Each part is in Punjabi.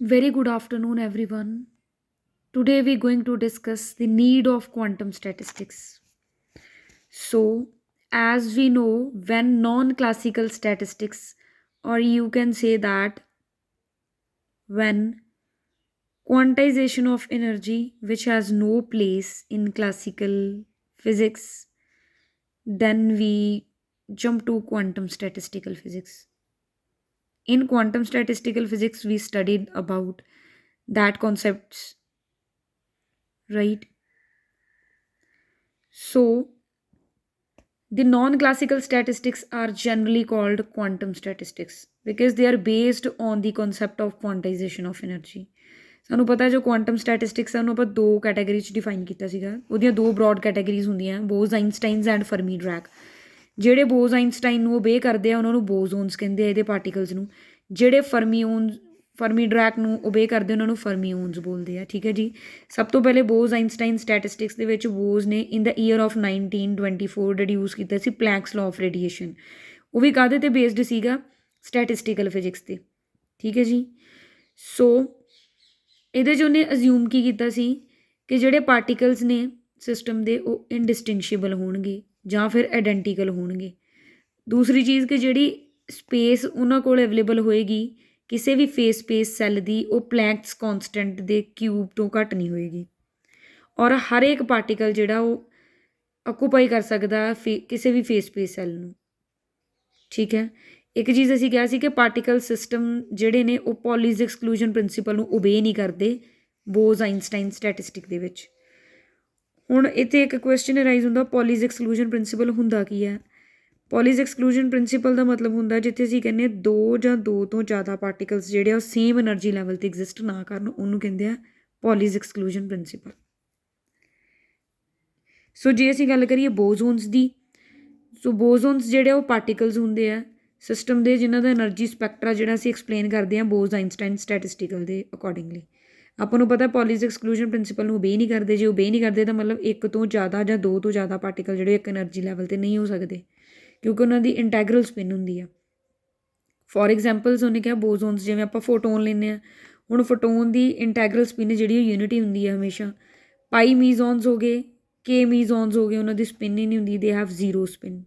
Very good afternoon, everyone. Today we're going to discuss the need of quantum statistics. So, as we know, when non classical statistics, or you can say that when quantization of energy, which has no place in classical physics, then we jump to quantum statistical physics. In quantum statistical physics, we studied about that concepts, right? So, the non classical statistics are generally called quantum statistics because they are based on the concept of quantization of energy. ਸਾਨੂੰ ਪਤਾ ਜੋ ਕੁਆਂਟਮ ਸਟੈਟਿਸਟਿਕਸ ਆ ਉਹਨੂੰ ਆਪਾਂ ਦੋ ਕੈਟਾਗਰੀ 'ਚ ਡਿਫਾਈਨ ਕੀਤਾ ਸੀਗਾ। ਉਹਦੀਆਂ ਦੋ ਬ੍ਰੌਡ ਕੈਟਾਗਰੀਜ਼ ਹੁੰਦੀਆਂ ਬੋਜ਼ ਆਈਨਸਟਾਈਨਸ ਐਂਡ ਫਰਮੀ ਡਰੈਕ। ਜਿਹੜੇ ਬੋਜ਼ ਆਈਨਸਟਾਈਨ ਨੂੰ ਓਬੇ ਕਰਦੇ ਆ ਉਹਨਾਂ ਨੂੰ ਬੋਜ਼ੋਨਸ ਕਹਿੰਦੇ ਆ ਇਹਦੇ ਪਾਰਟੀਕਲਸ ਨੂੰ। ਜਿਹੜੇ ਫਰਮੀ ਡਰੈਕ ਨੂੰ ਓਬੇ ਕਰਦੇ ਉਹਨਾਂ ਨੂੰ ਫਰਮੀਓਨਸ ਬੋਲਦੇ ਆ। ਠੀਕ ਹੈ ਜੀ। ਸਭ ਤੋਂ ਪਹਿਲੇ ਬੋਜ਼ ਆਈਨਸਟਾਈਨ ਸਟੈਟਿਸਟਿਕਸ ਦੇ ਵਿੱਚ ਬੋਜ਼ ਨੇ ਇਨ ਦਾ ਈਅਰ ਆਫ 1924 ਡਿਡਿਊਸ ਕੀਤਾ ਸੀ ਪਲੈਂਕਸ ਲਾਅ ਆਫ ਰੇਡੀਏਸ਼ਨ। ਉਹ ਵੀ ਕਾਹਦੇ 'ਤੇ ਬੇਸਡ ਸੀਗਾ? ਸਟੈਟਿਸਟੀਕਲ ਫਿਜ਼ਿਕਸ 'ਤੇ। ਠੀਕ ਹੈ ਜੀ। ਸੋ ਇਹਦੇ 'ਚ ਉਹਨੇ ਅਜ਼ਿਊਮ ਕੀ ਕੀਤਾ ਸੀ ਕਿ ਜਿਹੜੇ ਪਾਰਟੀਕਲਸ ਨੇ ਸਿਸਟਮ ਦੇ ਉਹ ਇਨਡਿਸਟਿੰਗਸ਼ੇਬਲ ਹੋਣਗੇ ਜਾਂ ਫਿਰ ਆਇਡੈਂਟੀਕਲ ਹੋਣਗੇ। ਦੂਸਰੀ ਚੀਜ਼ ਕਿ ਜਿਹੜੀ ਸਪੇਸ ਉਹਨਾਂ ਕੋਲ ਅਵੇਲੇਬਲ ਹੋਏਗੀ ਕਿਸੇ ਵੀ ਫੇਸ ਸਪੇਸ ਸੈੱਲ ਦੀ ਉਹ ਪਲੈਂਕਸ ਕੌਂਸਟੈਂਟ ਦੇ ਕਿਊਬ ਤੋਂ ਘੱਟ ਨਹੀਂ ਹੋਏਗੀ। ਔਰ ਹਰ ਇੱਕ ਪਾਰਟੀਕਲ ਜਿਹੜਾ ਉਹ ਆਕੂਪਾਈ ਕਰ ਸਕਦਾ ਕਿਸੇ ਵੀ ਫੇਸ ਸਪੇਸ ਸੈੱਲ ਨੂੰ। ਠੀਕ ਹੈ। ਇੱਕ ਚੀਜ਼ ਅਸੀਂ ਕਿਹਾ ਸੀ ਕਿ ਪਾਰਟੀਕਲ ਸਿਸਟਮ ਜਿਹੜੇ ਨੇ ਉਹ ਪੋਲੀਜ਼ ਐਕਸਕਲੂਜਨ ਪ੍ਰਿੰਸੀਪਲ ਨੂੰ ਓਬੇ ਨਹੀਂ ਕਰਦੇ ਬੋਜ਼ ਆਈਨਸਟਾਈਨ ਸਟੈਟਿਸਟਿਕ ਦੇ ਵਿੱਚ। ਹੁਣ ਇੱਥੇ ਇੱਕ ਕੁਐਸਚਨ ਅਰਾਈਜ਼ ਹੁੰਦਾ ਪੋਲੀਜ਼ ਐਕਸਕਲੂਜਨ ਪ੍ਰਿੰਸੀਪਲ ਹੁੰਦਾ ਕੀ ਹੈ? ਪੋਲੀਜ਼ ਐਕਸਕਲੂਜਨ ਪ੍ਰਿੰਸੀਪਲ ਦਾ ਮਤਲਬ ਹੁੰਦਾ ਜਿੱਥੇ ਅਸੀਂ ਕਹਿੰਦੇ ਦੋ ਜਾਂ ਦੋ ਤੋਂ ਜ਼ਿਆਦਾ ਪਾਰਟੀਕਲਸ ਜਿਹੜੇ ਆ ਉਹ ਸੇਮ એનર્ਜੀ ਲੈਵਲ 'ਤੇ ਐਗਜ਼ਿਸਟ ਨਾ ਕਰਨ ਉਹਨੂੰ ਕਹਿੰਦੇ ਆ ਪੋਲੀਜ਼ ਐਕਸਕਲੂਜਨ ਪ੍ਰਿੰਸੀਪਲ। ਸੋ ਜੇ ਅਸੀਂ ਗੱਲ ਕਰੀਏ ਬੋਜ਼ੋਨਸ ਦੀ, ਸੋ ਬੋਜ਼ੋਨਸ ਜਿਹੜੇ ਉਹ ਪਾਰਟੀਕਲਸ ਹੁੰਦੇ ਆ ਸਿਸਟਮ ਦੇ ਜਿਨ੍ਹਾਂ ਦਾ એનર્ਜੀ ਸਪੈਕਟਰਾ ਜਿਹੜਾ ਅਸੀਂ ਐਕਸਪਲੇਨ ਕਰਦੇ ਹਾਂ ਬੋਜ਼ ਆਈਨਸਟਾਈਨ ਸਟੈਟਿਸਟੀਕਲ ਦੇ ਅਕੋਰਡਿੰਗਲੀ। ਆਪਾਂ ਨੂੰ ਪਤਾ ਪੋਲੀਜ਼ ਐਕਸਕਲੂਜਨ ਪ੍ਰਿੰਸੀਪਲ ਨੂੰ ਓਬੇ ਨਹੀਂ ਕਰਦੇ। ਜੇ ਓਬੇ ਨਹੀਂ ਕਰਦੇ ਤਾਂ ਮਤਲਬ ਇੱਕ ਤੋਂ ਜ਼ਿਆਦਾ ਜਾਂ ਦੋ ਤੋਂ ਜ਼ਿਆਦਾ ਪਾਰਟੀਕਲ ਜਿਹੜੇ ਇੱਕ એનર્ਜੀ ਲੈਵਲ 'ਤੇ ਨਹੀਂ ਹੋ ਸਕਦੇ ਕਿਉਂਕਿ ਉਹਨਾਂ ਦੀ ਇੰਟੈਗਰਲ ਸਪਿਨ ਹੁੰਦੀ ਆ। ਫੋਰ ਐਗਜ਼ਾਮਪਲਸ ਉਹਨੇ ਕਿਹਾ ਬੋਜ਼ੋਨਸ ਜਿਵੇਂ ਆਪਾਂ ਫੋਟੋਨ ਲੈਂਦੇ ਹਾਂ। ਹੁਣ ਫੋਟੋਨ ਦੀ ਇੰਟੈਗਰਲ ਸਪਿਨ ਜਿਹੜੀ ਉਹ ਯੂਨਿਟੀ ਹੁੰਦੀ ਹੈ ਹਮੇਸ਼ਾ। ਪਾਈ ਮੀਜ਼ੋਨਸ ਹੋ ਗਏ, ਕੇ ਮੀਜ਼ੋਨਸ ਹੋ ਗਏ, ਉਹਨਾਂ ਦੀ ਸਪਿਨ ਹੀ ਨਹੀਂ ਹੁੰਦੀ, ਦੇ ਹੈਵ ਜ਼ੀਰੋ ਸਪਿਨ।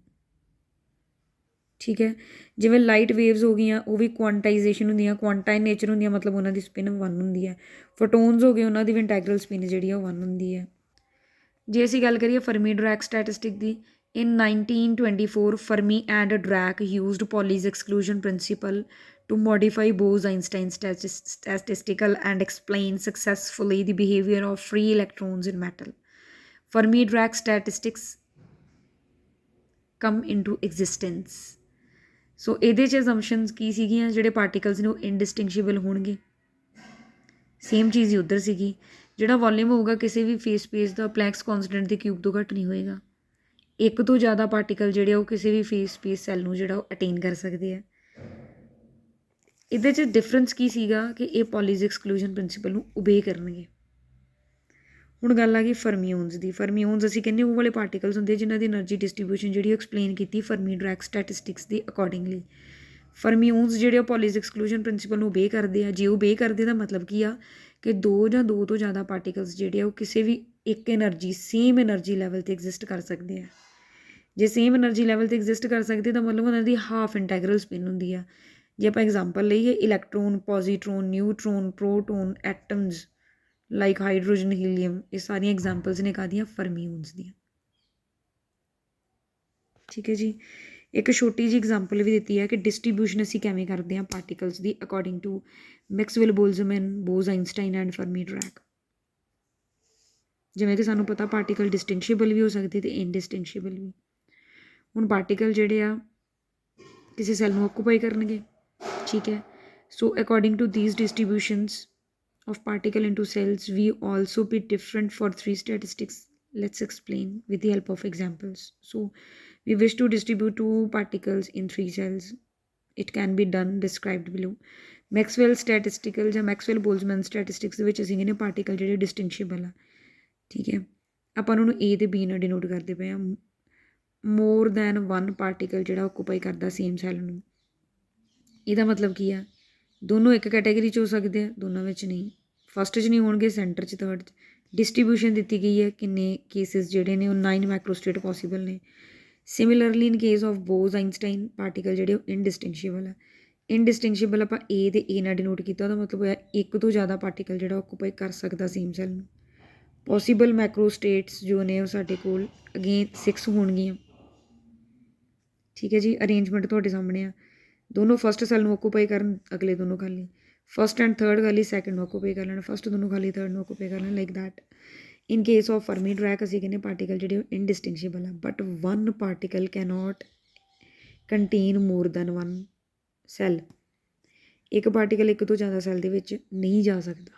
ਠੀਕ ਹੈ। ਜਿਵੇਂ ਲਾਈਟ ਵੇਵਸ ਹੋ ਗਈਆਂ ਉਹ ਵੀ ਕੁਆਂਟਾਈਜੇਸ਼ਨ ਹੁੰਦੀਆਂ, ਕੁਆਂਟਾਈਨ ਨੇਚਰ ਹੁੰਦੀਆਂ ਮਤਲਬ ਉਹਨਾਂ ਦੀ ਸਪਿਨ 1 ਹੁੰਦੀ ਹੈ। ਫੋਟੋਨਸ ਹੋ ਗਏ ਉਹਨਾਂ ਦੀ ਵੀ ਇੰਟੈਗਰਲ ਸਪਿਨ ਜਿਹੜੀ ਆ ਉਹ 1 ਹੁੰਦੀ ਹੈ। ਜੇ ਅਸੀਂ ਗੱਲ ਕਰੀਏ ਫਰਮੀ ਡਰੈਕ statistic the, in 1924 Fermi and Dirac used Pauli's exclusion principle to modify Bose-Einstein statistical and explain successfully the behavior of free electrons in metal. Fermi-Dirac statistics come into existence. ਸੋ ਇਹਦੇ 'ਚ ਅਜ਼ੰਪਸ਼ਨਸ ਕੀ ਸੀਗੀਆਂ? ਜਿਹੜੇ ਪਾਰਟੀਕਲਸ ਨੇ ਉਹ ਇਨਡਿਸਟਿੰਗਸ਼ੇਬਲ ਹੋਣਗੇ। ਸੇਮ ਚੀਜ਼ ਹੀ ਉੱਧਰ ਸੀਗੀ। ਜਿਹੜਾ ਵੋਲੀਅਮ ਹੋਊਗਾ ਕਿਸੇ ਵੀ ਫੇਸ ਸਪੇਸ ਦਾ ਪਲੈਂਕਸ ਕੌਂਸਟੈਂਟ ਦੇ ਕਿਊਬ ਤੋਂ ਘੱਟ ਨਹੀਂ ਹੋਏਗਾ। ਇੱਕ ਤੋਂ ਜ਼ਿਆਦਾ ਪਾਰਟੀਕਲ ਜਿਹੜੇ ਆ ਉਹ ਕਿਸੇ ਵੀ ਫੇਸ ਸਪੇਸ ਸੈੱਲ ਨੂੰ ਜਿਹੜਾ ਉਹ ਅਟੇਨ ਕਰ ਸਕਦੇ ਆ। ਇਹਦੇ 'ਚ ਡਿਫਰੈਂਸ ਕੀ ਸੀਗਾ ਕਿ ਇਹ ਪੋਲੀਜ਼ ਐਕਸਕਲੂਜਨ ਪ੍ਰਿੰਸੀਪਲ ਨੂੰ ਓਬੇ ਕਰਨਗੇ। ਹੁਣ ਗੱਲ ਆ ਗਈ ਫਰਮੀਓਨਸ ਦੀ। ਫਰਮੀਓਨਸ ਅਸੀਂ ਕਹਿੰਦੇ ਉਹ ਵਾਲੇ ਪਾਰਟੀਕਲਸ ਹੁੰਦੇ ਜਿਨ੍ਹਾਂ ਦੀ એનર્ਜੀ ਡਿਸਟਰੀਬਿਊਸ਼ਨ ਜਿਹੜੀ ਐਕਸਪਲੇਨ ਕੀਤੀ ਫਰਮੀ ਡਰੈਕ ਸਟੈਟਿਸਟਿਕਸ ਦੇ ਅਕੋਰਡਿੰਗਲੀ। ਫਰਮੀਓਨਸ ਜਿਹੜੇ ਉਹ ਪੋਲੀਜ਼ ਐਕਸਕਲੂਜਨ ਪ੍ਰਿੰਸੀਪਲ ਨੂੰ ਓਬੇ ਕਰਦੇ ਆ। ਜੇ ਓਬੇ ਕਰਦੇ ਦਾ ਮਤਲਬ ਕੀ ਆ ਕਿ ਦੋ ਜਾਂ ਦੋ ਤੋਂ ਜ਼ਿਆਦਾ ਪਾਰਟੀਕਲਸ ਜਿਹੜੇ ਆ ਉਹ ਕਿਸੇ ਵੀ ਇੱਕ એનર્ਜੀ ਸੇਮ એનર્ਜੀ ਲੈਵਲ 'ਤੇ ਐਗਜ਼ਿਸਟ ਕਰ ਸਕਦੇ ਆ। ਜੇ ਸੇਮ એનર્ਜੀ ਲੈਵਲ 'ਤੇ ਐਗਜ਼ਿਸਟ ਕਰ ਸਕਦੇ ਤਾਂ ਮਤਲਬ ਉਹਨਾਂ ਦੀ ਹਾਫ ਇੰਟੈਗਰਲ ਸਪਿਨ ਹੁੰਦੀ ਆ। ਜੇ ਆਪਾਂ ਐਗਜ਼ਾਮਪਲ ਲਈਏ electron, positron, neutron, proton, atoms like hydrogen, helium, ਇਹ ਸਾਰੀਆਂ ਐਗਜ਼ਾਮਪਲਸ ਨੇ ਕਾਹਦੀਆਂ? ਫਰਮੀਓਨਸ ਦੀਆਂ। ਠੀਕ ਹੈ ਜੀ। ਇੱਕ ਛੋਟੀ ਜਿਹੀ ਐਗਜ਼ਾਮਪਲ ਵੀ ਦਿੱਤੀ ਹੈ ਕਿ ਡਿਸਟਰੀਬਿਊਸ਼ਨ ਅਸੀਂ ਕਿਵੇਂ ਕਰਦੇ ਹਾਂ ਪਾਰਟੀਕਲਸ ਦੀ according to Maxwell Boltzmann, Bose Einstein and Fermi Dirac. ਜਿਵੇਂ ਕਿ ਸਾਨੂੰ ਪਤਾ ਪਾਰਟੀਕਲ ਡਿਸਟਿੰਗਸ਼ੇਬਲ ਵੀ ਹੋ ਸਕਦੇ ਅਤੇ ਇਨਡਿਸਟਿੰਗਸ਼ੇਬਲ ਵੀ। ਹੁਣ ਪਾਰਟੀਕਲ ਜਿਹੜੇ ਆ ਕਿਸੇ ਸੈੱਲ ਨੂੰ ਆਕੂਪਾਈ ਕਰਨਗੇ। ਠੀਕ ਹੈ। So according to these distributions of particle into cells we also be different for three statistics. Let's explain with the help of examples. So we wish to distribute two particles in three cells. It can be done described below. Maxwell statistical ਜਾਂ Maxwell Boltzmann statistics ਦੇ ਵਿੱਚ ਅਸੀਂ ਕਹਿੰਦੇ ਪਾਰਟੀਕਲ ਜਿਹੜੇ ਡਿਸਟਿੰਗਸ਼ੇਬਲ ਆ। ਠੀਕ ਹੈ। ਆਪਾਂ ਉਹਨਾਂ ਨੂੰ A ਤੇ B ਨਾਲ ਡਿਨੋਟ ਕਰਦੇ ਪਏ ਹਾਂ। ਮੋਰ ਦੈਨ 1 ਪਾਰਟੀਕਲ ਜਿਹੜਾ ਆਕੂਪਾਈ ਕਰਦਾ ਸੇਮ ਸੈੱਲ ਨੂੰ। ਇਹਦਾ ਮਤਲਬ ਕੀ ਆ ਦੋਨੋਂ ਇੱਕ ਕੈਟਾਗਰੀ 'ਚ ਹੋ ਸਕਦੇ ਆ, ਦੋਨਾਂ ਵਿੱਚ ਨਹੀਂ। ਫਸਟ 'ਚ ਨਹੀਂ ਹੋਣਗੇ, ਸੈਂਟਰ 'ਚ, ਥਰਡ 'ਚ। ਡਿਸਟਰੀਬਿਊਸ਼ਨ ਦਿੱਤੀ ਗਈ ਹੈ, ਕਿੰਨੇ ਕੇਸਿਸ ਜਿਹੜੇ ਨੇ ਉਹ 9 ਮੈਕਰੋਸਟੇਟ ਪੋਸੀਬਲ ਨੇ। Similarly in case of bows Einstein particle ਜਿਹੜੇ ਉਹ ਇਨਡਿਸਟਿੰਗੁਇਸ਼ੇਬਲ ਹੈ। ਇਨਡਿਸਟਿੰਗੁਇਸ਼ੇਬਲ ਆਪਾਂ ਏ ਤੇ ਏ ਨਾਲ ਡਿਨੋਟ ਕੀਤਾ, ਉਹਦਾ ਮਤਲਬ ਹੋਇਆ ਇੱਕ ਤੋਂ ਜ਼ਿਆਦਾ ਪਾਰਟੀਕਲ ਜਿਹੜਾ ਆਕੂਪਾਈ ਕਰ ਸਕਦਾ ਸੇਮ ਸੈੱਲ ਨੂੰ। ਪੋਸੀਬਲ ਮੈਕਰੋਸਟੇਟਸ ਜੋ ਨੇ ਉਹ ਸਾਡੇ ਕੋਲ ਅਗੇਨ 6 ਹੋਣਗੀਆਂ। ਠੀਕ ਹੈ ਜੀ, ਅਰੇਂਜਮੈਂਟ ਤੁਹਾਡੇ ਸਾਹਮਣੇ ਆ। ਦੋਨੋਂ ਫਸਟ ਸੈੱਲ ਨੂੰ ਆਕੂਪਾਈ ਕਰਨ, ਅਗਲੇ ਦੋਨੋਂ ਖਾਲੀ। ਫਸਟ ਐਂਡ ਥਰਡ ਖਾਲੀ, ਸੈਕਿੰਡ ਨੂੰ ਆਕੂਪਾਈ ਕਰ ਲੈਣ, ਫਸਟ ਦੋਨੋਂ ਖਾਲੀ, ਥਰਡ ਨੂੰ ਆਕੂਪਾਈ ਕਰ ਲੈਣ, like that. In case of Fermi Dirac ਅਸੀਂ ਕਹਿੰਦੇ ਪਾਰਟੀਕਲ ਜਿਹੜੇ ਉਹ ਇਨਡਿਸਟਿੰਗੁਇਸ਼ੇਬਲ ਆ, but one particle cannot contain more than one cell. ਇੱਕ ਪਾਰਟੀਕਲ ਇੱਕ ਤੋਂ ਜ਼ਿਆਦਾ ਸੈੱਲ ਦੇ ਵਿੱਚ ਨਹੀਂ ਜਾ ਸਕਦਾ।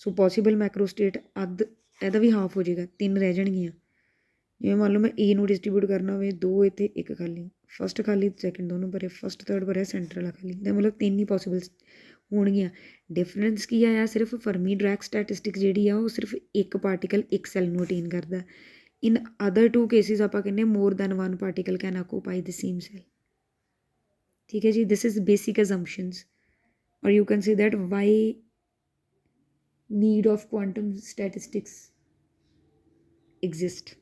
ਸੋ ਪੋਸੀਬਲ ਮੈਕਰੋਸਟੇਟ ਅੱਧ, ਇਹਦਾ ਵੀ ਹਾਫ ਹੋ ਜਾਏਗਾ, 3 ਰਹਿ ਜਾਣਗੀਆਂ। ਜਿਵੇਂ ਮੰਨ ਲਓ ਮੈਂ ਏ ਨੂੰ ਡਿਸਟਰੀਬਿਊਟ ਕਰਨਾ ਹੋਵੇ, 2 ਇੱਥੇ 1 ਖਾਲੀ, ਫਸਟ ਖਾਲੀ ਸੈਕਿੰਡ ਦੋਨੋਂ ਭਰੇ, ਫਸਟ ਥਰਡ ਭਰਿਆ, ਸੈਂਟਰ ਵਾਲਾ ਖਾਲੀ, ਇਹਦਾ ਮਤਲਬ 3 ਹੀ ਪੋਸੀਬਲ ਹੋਣਗੀਆਂ। ਡਿਫਰੈਂਸ ਕੀ ਆਇਆ, ਸਿਰਫ ਫਰਮੀ ਡਰੈਕ ਸਟੈਟਿਸਟਿਕ ਜਿਹੜੀ ਆ ਉਹ ਸਿਰਫ ਇੱਕ ਪਾਰਟੀਕਲ ਇੱਕ ਸੈੱਲ ਨੂੰ ਅਟੇਨ ਕਰਦਾ। ਇਨ ਅਦਰ 2 ਕੇਸਿਸ ਆਪਾਂ ਕਹਿੰਦੇ more than 1 particle can occupy the same cell. ਠੀਕ ਹੈ ਜੀ, this is basic assumptions, or you can say that why need of quantum statistics exist.